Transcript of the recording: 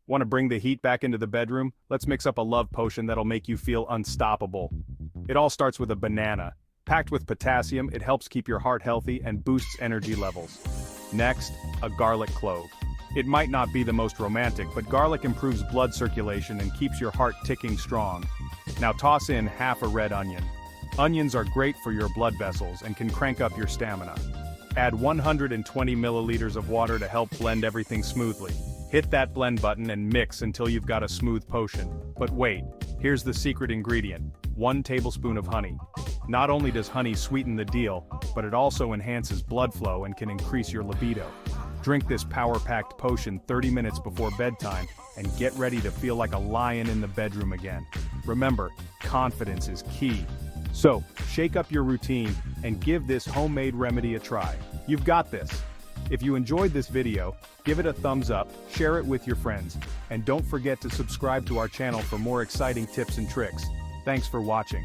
Want to bring the heat back into the bedroom? Let's mix up a love potion that'll make you feel unstoppable. It all starts with a banana. Packed with potassium, it helps keep your heart healthy and boosts energy levels. Next, a garlic clove. It might not be the most romantic, but garlic improves blood circulation and keeps your heart ticking strong. Now toss in half a red onion. Onions are great for your blood vessels and can crank up your stamina. Add 120 milliliters of water to help blend everything smoothly. Hit that blend button and mix until you've got a smooth potion. But wait, here's the secret ingredient: 1 tablespoon of honey. Not only does honey sweeten the deal, but it also enhances blood flow and can increase your libido. Drink this power-packed potion 30 minutes before bedtime and get ready to feel like a lion in the bedroom again. Remember, confidence is key. So, shake up your routine and give this homemade remedy a try. You've got this. If you enjoyed this video, give it a thumbs up, share it with your friends, and don't forget to subscribe to our channel for more exciting tips and tricks. Thanks for watching.